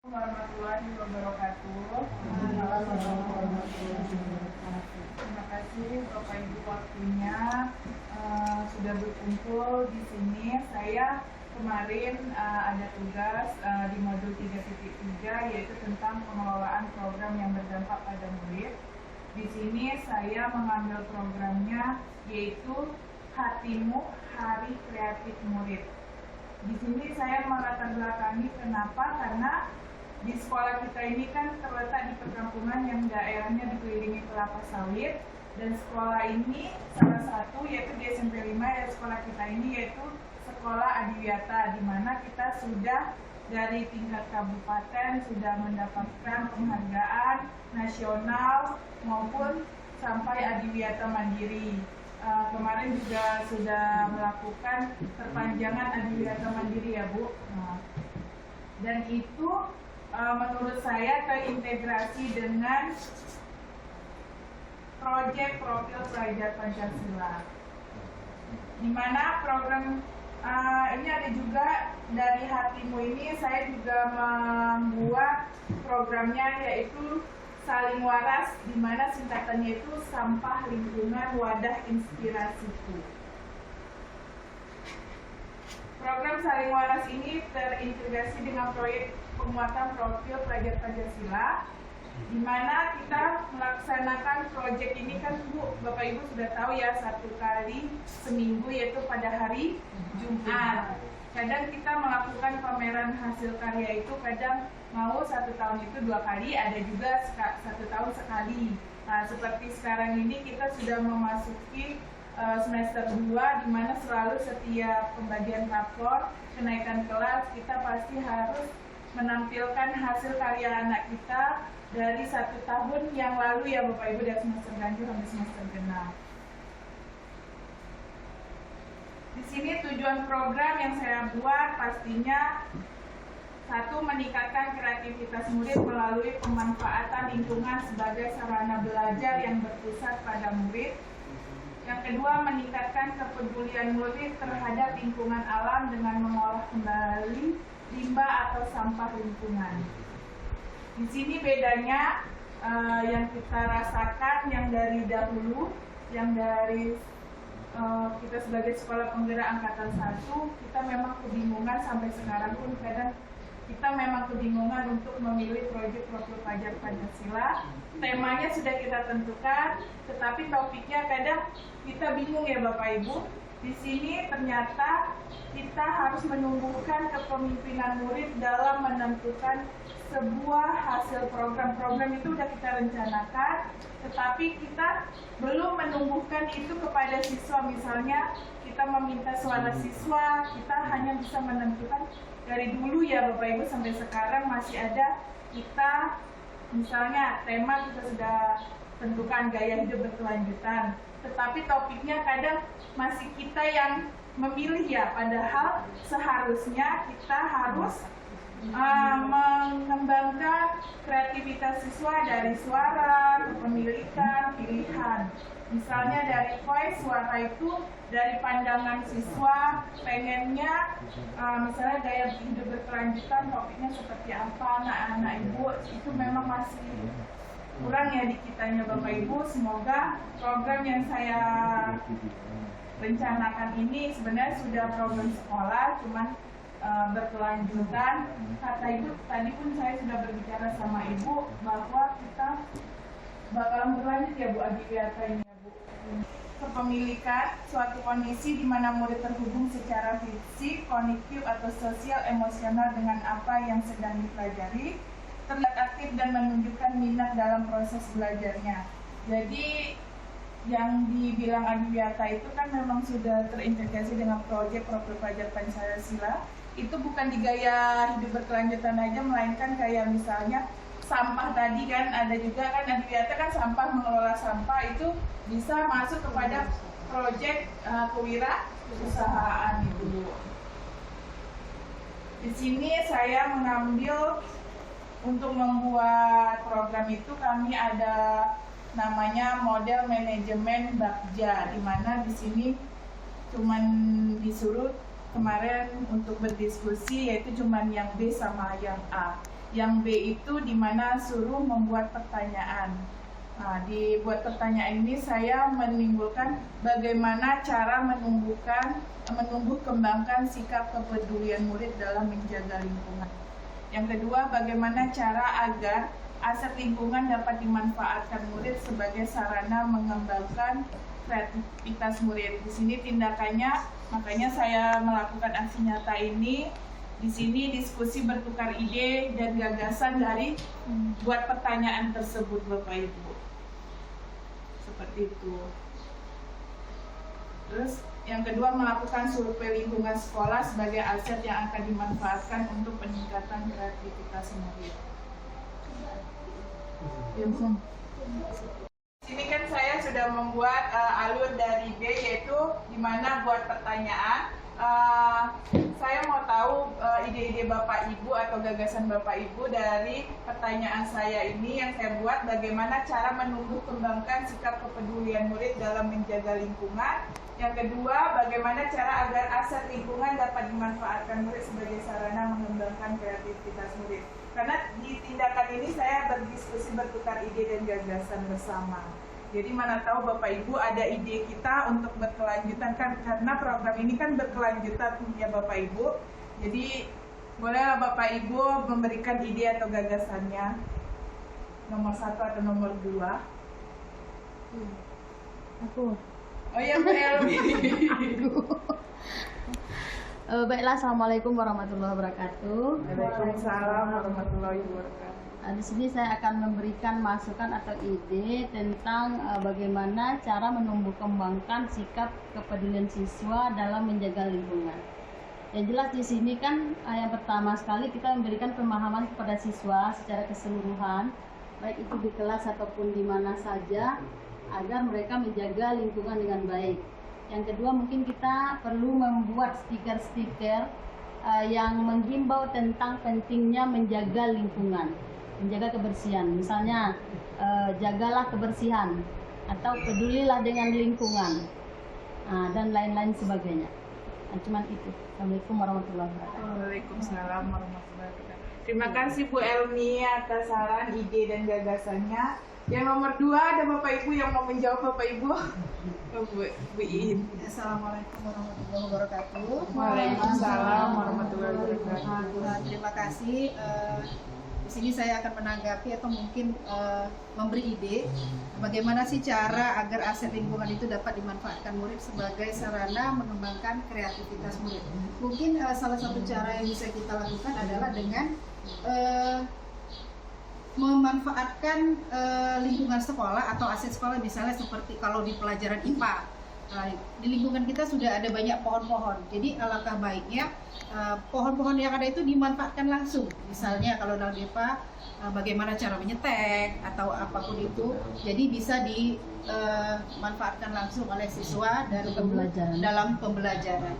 Warahmatullahi wabarakatuh. Terima kasih Bapak Ibu waktunya sudah berkumpul di sini. Saya kemarin ada tugas di modul 3.3 yaitu tentang pengelolaan program yang berdampak pada murid. Di sini saya mengambil programnya yaitu Hatimu Hari Kreatif Murid. Di sini saya melatar belakangi kenapa, karena di sekolah kita ini kan terletak di perkampungan yang daerahnya dikelilingi kelapa sawit, dan sekolah ini salah satu yaitu di SMP 5 ya, sekolah kita ini yaitu Sekolah Adiwiyata, di mana kita sudah dari tingkat kabupaten sudah mendapatkan penghargaan nasional maupun sampai Adiwiyata Mandiri. Kemarin juga sudah melakukan perpanjangan Adiwiyata Mandiri ya Bu. Dan itu menurut saya terintegrasi dengan proyek profil pelajar Pancasila, di mana program ini ada juga dari Hatimu ini. Saya juga membuat programnya yaitu Saling Waras, di mana singkatannya itu Sampah Lingkungan Wadah Inspirasiku. Program Saling Waras ini terintegrasi dengan proyek penguatan profil pelajar Pancasila, di mana kita melaksanakan proyek ini kan Bu, Bapak Ibu sudah tahu ya, 1 kali seminggu yaitu pada hari Jumat. Kadang kita melakukan pameran hasil karya itu kadang mau 1 tahun itu 2 kali, ada juga 1 tahun sekali. Nah, seperti sekarang ini kita sudah memasuki semester 2, di mana selalu setiap pembagian rapor kenaikan kelas kita pasti harus menampilkan hasil karya anak kita dari 1 tahun yang lalu ya Bapak Ibu, dari semester ganjil sampai semester genap. Di sini tujuan program yang saya buat pastinya 1, meningkatkan kreativitas murid melalui pemanfaatan lingkungan sebagai sarana belajar yang berpusat pada murid. Yang kedua, meningkatkan kepedulian murid terhadap lingkungan alam dengan mengolah kembali limbah atau sampah lingkungan. Di sini bedanya yang kita rasakan yang dari dahulu, yang dari kita sebagai sekolah penggerak angkatan 1, kita memang kebingungan sampai sekarang pun kadang kita memang kebingungan untuk memilih proyek profil pelajar Pancasila. Temanya sudah kita tentukan, tetapi topiknya kadang kita bingung ya Bapak Ibu. Di sini ternyata kita harus menumbuhkan kepemimpinan murid dalam menentukan sebuah hasil program itu sudah kita rencanakan, tetapi kita belum menumbuhkan itu kepada siswa. Misalnya kita meminta suara siswa, kita hanya bisa menentukan dari dulu ya Bapak Ibu sampai sekarang masih ada kita, misalnya tema kita sudah tentukan gaya hidup berkelanjutan, tetapi topiknya kadang masih kita yang memilih ya, padahal seharusnya kita harus mengembangkan kreativitas siswa dari suara, kepemilikan, pilihan. Misalnya dari voice, suara itu dari pandangan siswa, pengennya misalnya gaya hidup berkelanjutan, topiknya seperti apa, anak-anak ibu, itu memang masih kurang ya di kitanya Bapak Ibu. Semoga program yang saya rencanakan ini sebenarnya sudah program sekolah, cuman berkelanjutan. Kata Ibu, tadi pun saya sudah berbicara sama Ibu bahwa kita bakalan berlanjut ya Bu Adiwiyata ini ya Bu. Kepemilikan suatu kondisi di mana murid terhubung secara fisik, kognitif atau sosial emosional dengan apa yang sedang dipelajari, terlihat aktif dan menunjukkan minat dalam proses belajarnya. Jadi yang dibilang Adiwiyata itu kan memang sudah terintegrasi dengan proyek profil pelajar Pancasila. Itu bukan di gaya hidup berkelanjutan aja, melainkan kayak misalnya sampah tadi kan, ada juga kan Adiwiyata kan sampah, mengelola sampah itu bisa masuk kepada proyek kewirausahaan itu. Di sini saya mengambil untuk membuat program itu, kami ada namanya model manajemen Bagja, di mana di sini cuman disuruh kemarin untuk berdiskusi yaitu cuman yang B sama yang A. Yang B itu dimana suruh membuat pertanyaan. Nah, di buat pertanyaan ini saya menimbulkan bagaimana cara menumbuh kembangkan sikap kepedulian murid dalam menjaga lingkungan. Yang kedua, bagaimana cara agar aset lingkungan dapat dimanfaatkan murid sebagai sarana mengembangkan kreativitas murid. Di sini tindakannya, makanya saya melakukan aksi nyata ini. Di sini diskusi bertukar ide dan gagasan dari buat pertanyaan tersebut, Bapak Ibu. Seperti itu. Terus yang kedua, melakukan survei lingkungan sekolah sebagai aset yang akan dimanfaatkan untuk peningkatan kreativitas murid. Sini kan saya sudah membuat alur dari B, yaitu dimana buat pertanyaan. Saya mau tahu ide-ide Bapak Ibu atau gagasan Bapak Ibu dari pertanyaan saya ini yang saya buat, bagaimana cara menumbuh kembangkan sikap kepedulian murid dalam menjaga lingkungan. Yang kedua, bagaimana cara agar aset lingkungan dapat dimanfaatkan murid sebagai sarana mengembangkan kreativitas murid. Karena di tindakan ini saya berdiskusi, bertukar ide dan gagasan bersama. Jadi mana tahu Bapak Ibu ada ide kita untuk berkelanjutan, kan karena program ini kan berkelanjutan ya Bapak Ibu. Jadi bolehlah Bapak Ibu memberikan ide atau gagasannya, nomor 1 atau nomor 2. Aku. Oh ya, Bu Elmi. Baiklah, assalamualaikum warahmatullahi wabarakatuh. Waalaikumsalam warahmatullahi wabarakatuh. Di sini saya akan memberikan masukan atau ide tentang bagaimana cara menumbuh kembangkan sikap kepedulian siswa dalam menjaga lingkungan. Yang jelas di sini kan yang pertama sekali kita memberikan pemahaman kepada siswa secara keseluruhan, baik itu di kelas ataupun di mana saja, agar mereka menjaga lingkungan dengan baik. Yang kedua, mungkin kita perlu membuat stiker-stiker yang menghimbau tentang pentingnya menjaga lingkungan, menjaga kebersihan. Misalnya, jagalah kebersihan atau pedulilah dengan lingkungan, dan lain-lain sebagainya. Cuman itu. Assalamualaikum warahmatullahi wabarakatuh. Waalaikumsalam warahmatullahi wabarakatuh. Terima kasih Bu Elmi atas saran, ide dan gagasannya. Yang nomor 2 ada Bapak Ibu yang mau menjawab, Bapak Ibu. Bu Iin. Assalamualaikum warahmatullahi wabarakatuh. Waalaikumsalam warahmatullahi wabarakatuh. Terima kasih. Di sini saya akan menanggapi atau mungkin memberi ide bagaimana sih cara agar aset lingkungan itu dapat dimanfaatkan murid sebagai sarana mengembangkan kreativitas murid. Mungkin salah satu cara yang bisa kita lakukan adalah dengan memanfaatkan lingkungan sekolah atau aset sekolah, misalnya seperti kalau di pelajaran IPA. Di lingkungan kita sudah ada banyak pohon-pohon, jadi alangkah baiknya pohon-pohon yang ada itu dimanfaatkan langsung. Misalnya kalau dalam IPA bagaimana cara menyetek atau apapun itu, jadi bisa dimanfaatkan langsung oleh siswa dan dalam pembelajaran.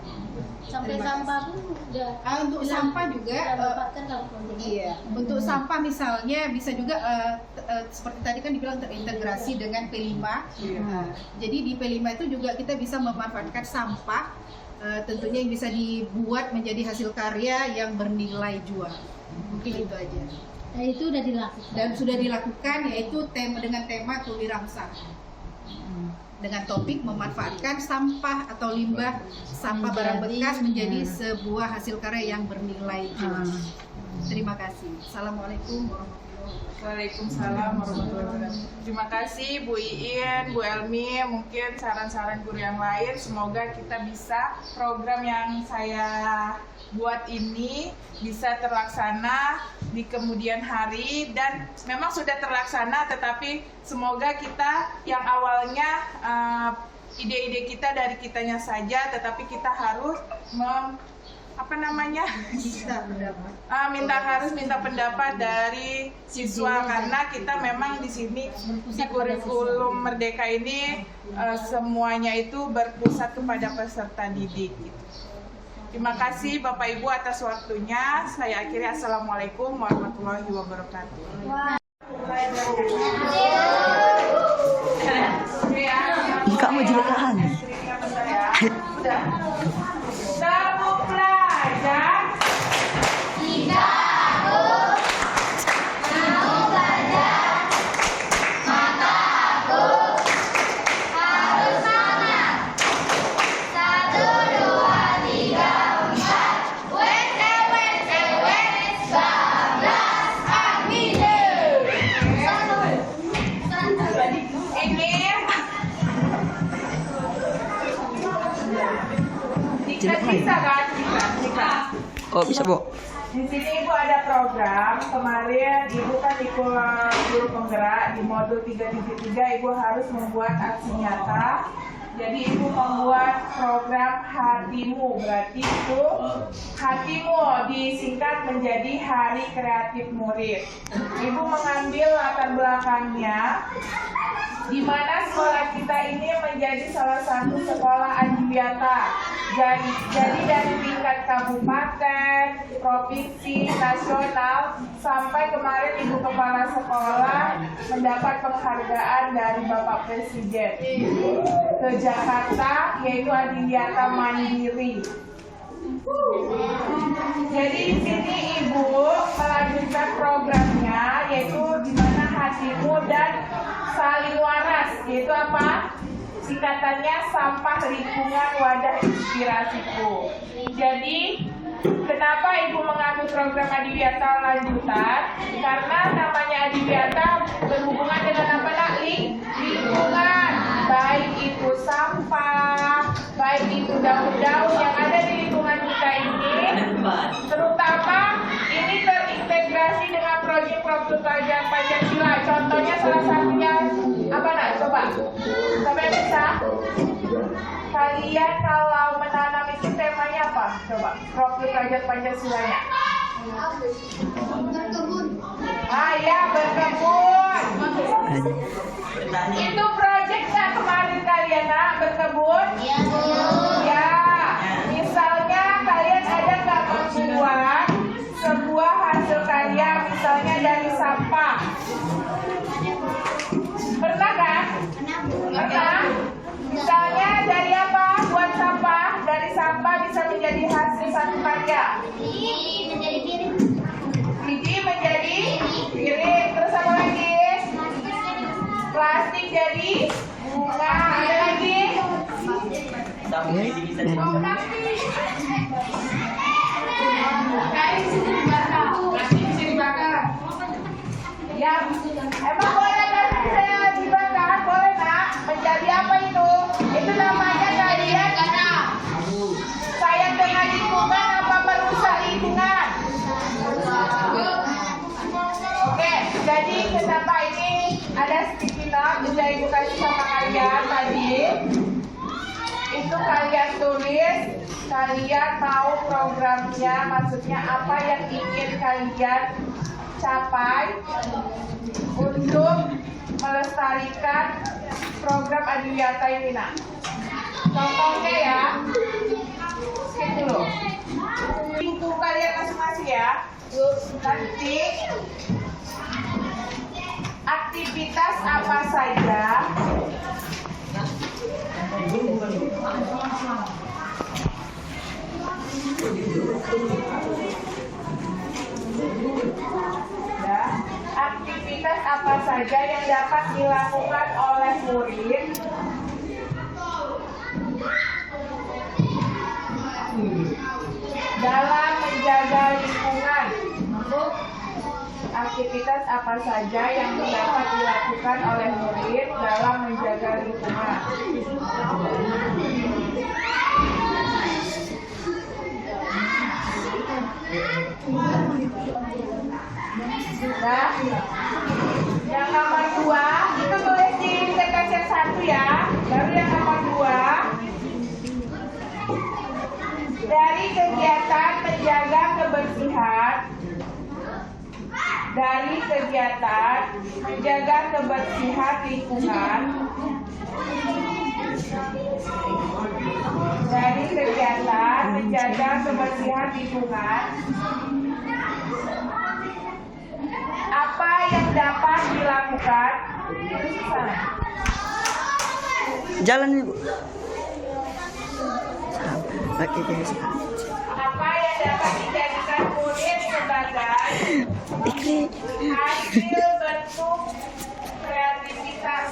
Sampai sampah pun sudah. Untuk sampah juga, iya. Untuk sampah misalnya bisa juga seperti tadi kan dibilang terintegrasi dengan P5. Jadi di P5 itu juga kita bisa memanfaatkan sampah, tentunya yang bisa dibuat menjadi hasil karya yang bernilai jual. Mungkin itu aja. Nah, itu sudah dilakukan. Dan sudah dilakukan, yaitu dengan tema Kewirausahaan. Dengan topik memanfaatkan sampah atau limbah sampah barang bekas menjadi sebuah hasil karya yang bernilai jual. Terima kasih. Assalamualaikum warahmatullahi wabarakatuh. Waalaikumsalam warahmatullahi wabarakatuh. Terima kasih Bu Iin, Bu Elmi, mungkin saran-saran guru yang lain. Semoga kita bisa program yang saya buat ini bisa terlaksana di kemudian hari, dan memang sudah terlaksana, tetapi semoga kita yang awalnya ide-ide kita dari kitanya saja, tetapi kita harus minta pendapat dari siswa, karena kita memang di sini di kurikulum Merdeka ini semuanya itu berpusat kepada peserta didik. Terima kasih Bapak Ibu atas waktunya. Saya akhiri. Assalamualaikum warahmatullahi wabarakatuh. Kamu juga tahan. Sabu pelajar. Oh, bisa, Bu. Di sini Ibu ada program. Kemarin Ibu kan ikut guru penggerak di modul 333. Ibu harus membuat aksi nyata. Jadi Ibu membuat program Hatimu. Berarti itu Hatimu disingkat menjadi Hari Kreatif Murid. Ibu mengambil latar belakangnya di mana sekolah kita ini menjadi salah satu sekolah adiwiyata. Jadi dari tingkat kabupaten, provinsi, nasional, sampai kemarin Ibu Kepala Sekolah mendapat penghargaan dari Bapak Presiden ke Jakarta, yaitu adiwiyata mandiri. Jadi di sini Ibu melanjutkan programnya, yaitu di mana Hatimu dan Saling Waras, yaitu apa? Singkatannya Sampah Lingkungan Wadah Inspirasiku. Jadi kenapa Ibu mengambil program adiwiyata lanjutan? Karena namanya adiwiyata berhubungan dengan apa nak? Lingkungan. Baik itu sampah, baik itu daun-daun yang ada di lingkungan kita ini, terutama ini terintegrasi dengan proyek-proyek pelajaran Pancasila. Contohnya salah satunya apa nak? Coba sampai bisa. Kalian kalau menanam itu temanya apa? Coba proyek pelajaran Pancasilanya. Ah ya, berkebun. Itu proyeknya kemarin kalian nak berkebun? Ya. Misalnya kalian ada nggak membuat sebuah hasil karya, misalnya dari sampah? Pernah kan? Pernah? Misalnya dari apa? Buat sampah. Dari sampah bisa menjadi hasil satu karya. Biji menjadi piring. Terus apa lagi? Plastik jadi bunga. Ada lagi? Plastik bisa dibakar. Ya, emang boleh kan dibakar? Boleh nak? Menjadi apa itu? Itu namanya kalian sayang dengan lingkungan apa merusak lingkungan? Oke, jadi kenapa ini ada sticky note sudah Ibu kasih sama kalian tadi? Itu kalian tulis, kalian mau programnya, maksudnya apa yang ingin kalian capai untuk melestarikan program adiwiyata ini nak. Contohnya ya, skip dulu. Lingkup kalian masing-masing ya. Nanti aktivitas apa saja ya, aktivitas apa saja yang dapat dilakukan oleh murid dalam menjaga lingkungan. Aktivitas apa saja yang dapat dilakukan oleh murid dalam menjaga lingkungan? Nah, yang nomor 2 itu tulis di kertas yang 1 ya. Baru yang nomor 2, dari kegiatan menjaga kebersihan. Dari kegiatan menjaga kebersihan lingkungan. Dari kegiatan menjaga kebersihan lingkungan, apa yang dapat dilakukan? Jalan, Ibu. Oke, guys. Apa yang dapat dijadikan murid sebagai hasil bentuk kreativitas?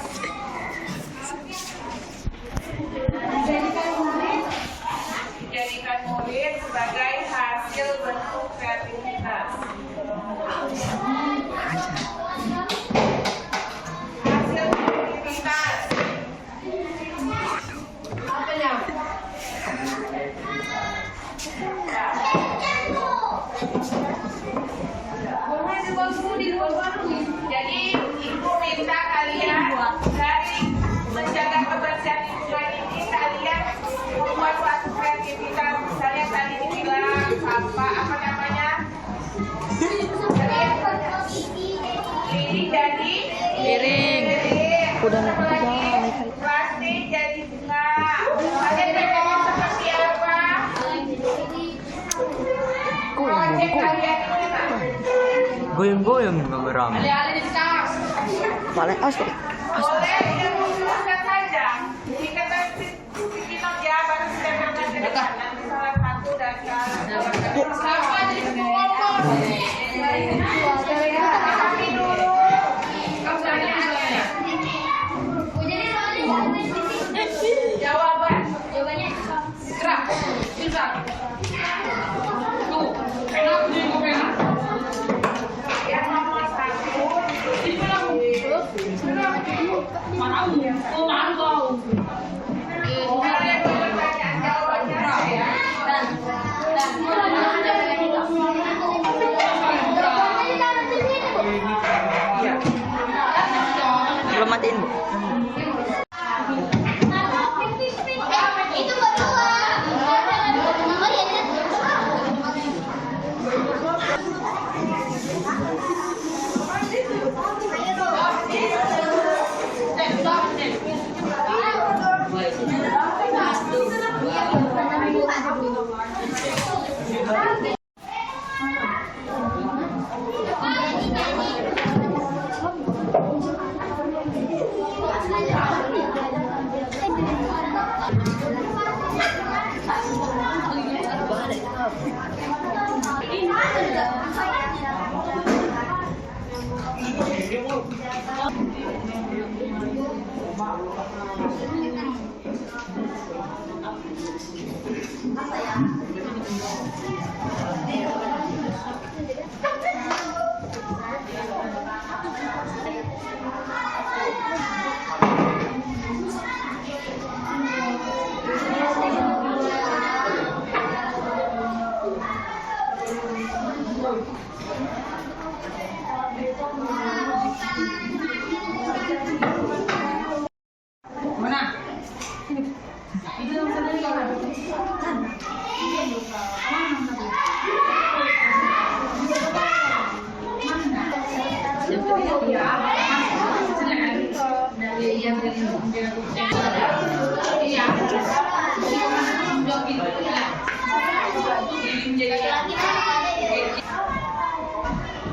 Dijadikan murid sebagai hasil bentuk kreativitas. Hasil kreativitas. Apa ya? membuang sampah apa namanya? Piring jadi Piring. Udah plastik jadi bunga. Kalian pengennya seperti apa? Proyek kalian ini gimana? Goyang-goyang rame-rame. paling asli. Boleh dirumuskan saja. Jika nanti kinerja baru kita kerjakan nanti salah satu dan salah jadi kelompok. Kami dulu pertanyaannya. Jawaban. Gerak. Gerak. Tuh. Yang nomor 1. Kalian pertanyaan jawabannya saya. Belum matiin, Bu. Itu berdua. Oh iya,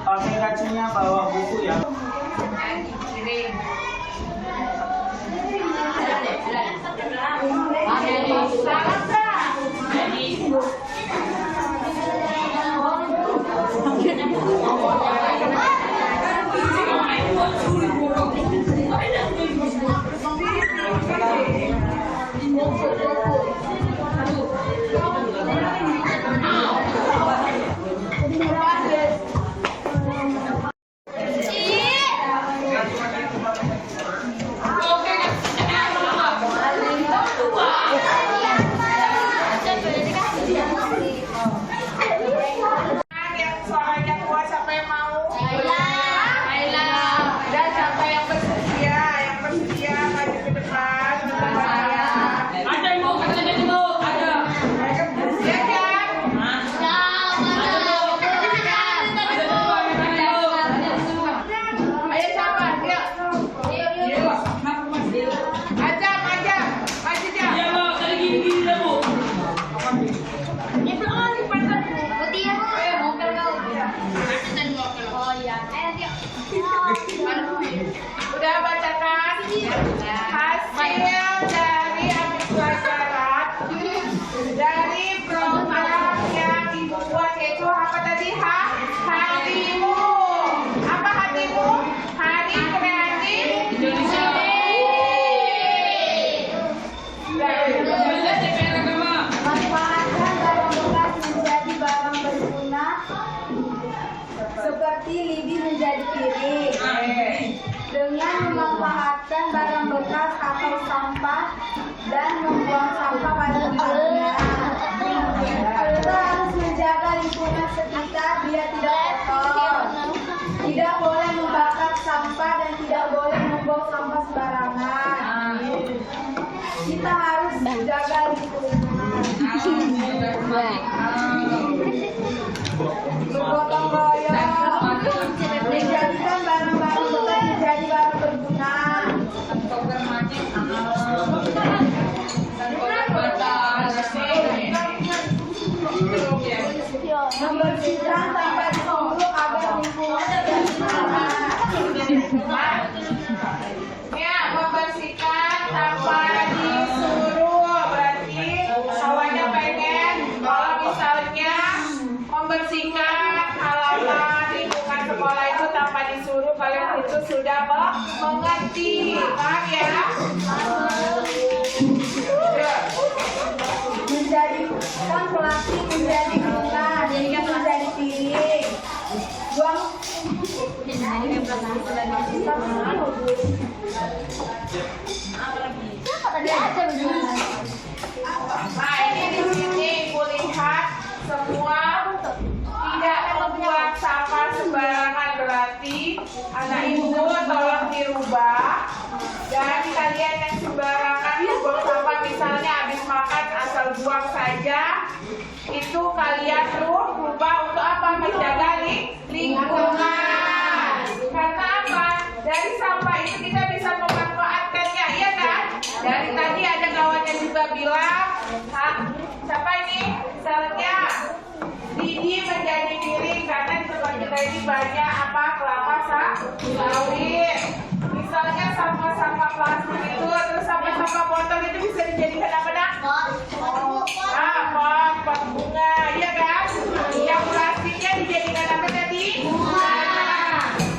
Pakai kacanya bawa buku ya. Yang suaranya kuat siapa yang mau? Dan siapa yang bersedia? Yang bersedia maju ke depan. Ada yang mau kata jadi mau ada. Ya kan? Ayo siapa? Dia. Ajam, maju Jam. Ya lo tadi gini dah bu. Udah bacakan hasil dari ambil pelajaran dari program yang ibu buat yaitu apa tadi? Hatimu. Apa hatimu? Hari Kreatif Indonesia. Indonesia DPR agama. manfaatkan barang bekas menjadi barang berguna seperti lidi menjadi piring. Dengan memanfaatkan barang bekas atau sampah dan membuang sampah pada tempatnya. Kita harus menjaga lingkungan sekitar biar tidak kotor. Tidak boleh membakar sampah dan tidak boleh membuang sampah sembarangan. Kita harus menjaga lingkungan. bergotong royong, menjadikan barang-barang bekas menjadi barang berguna. Membersihkan tanpa disuruh agar lingkungan tidak aman. Ya, membersihkan tanpa disuruh. Berarti awalnya pengen kalau misalnya membersihkan halaman lingkungan sekolah itu tanpa disuruh, kalian itu sudah mengerti, paham ya? Menjadikan plastik menjadi guna, jadinya menjadi piring. Buang Nah, ini di sini kulihat semua tidak membuang sampah sembarangan, berarti anak ibu tolong dirubah. Dan kalian yang sembarangan buang sampah, misalnya habis makan asal buang saja, itu kalian rubah untuk apa? Menjaga lingkungan. Karena apa? Dari sampah itu kita bisa memanfaatkannya, iya kan? Dari tadi ada kawannya juga bilang, siapa ini? Misalnya Didi menjadi miring karena di tempat kita ini banyak apa? Kelapa sawit. Misalnya sampah-sampah plastik itu, terus sampah-sampah botol itu bisa dijadikan apa dah? Pot bunga, iya kan? Yang plastiknya dijadikan apa tadi?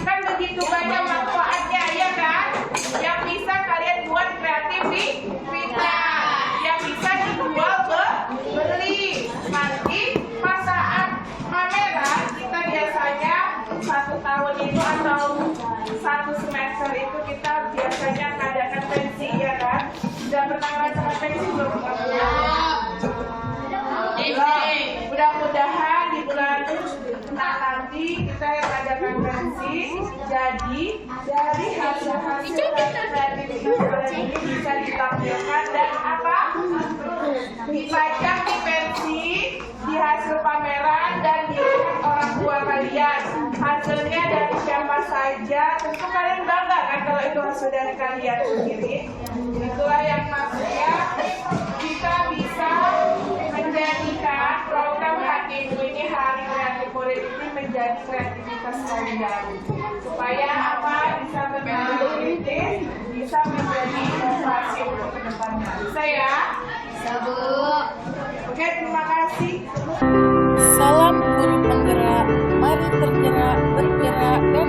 Kan begitu banyak manfaatnya, iya kan? Yang bisa kalian buat kreativitas, yang bisa dijual beli. Nanti pas saat pameran kita biasanya 1 tahun itu atau 1 semester itu kita biasanya ngadakan pensi, ya kan? Sudah pernah ngadakan pensi belum? Mudah-mudahan di bulan nanti kita yang adakan pensi, jadi dari hasil-hasil kreativitas kalian ini bisa ditampilkan dan apa? Dipajang di pensi, di hasil pameran dan dilihat orang tua kalian. Hasilnya dari siapa saja, tentu kalian bangga kan kalau itu hasil dari kalian sendiri. Itulah yang maksudnya kita bisa menjadikan program HKIPU ini, Hari Kreatif Murid ini, menjadi kreativitas kalian supaya apa? Bisa bermain kritis, bisa menjadi inovasi untuk kedepannya. Bisa ya? Bisa, Bu. Oke, terima kasih. Salam guru penggerak, mari tergerak, bergerak, dan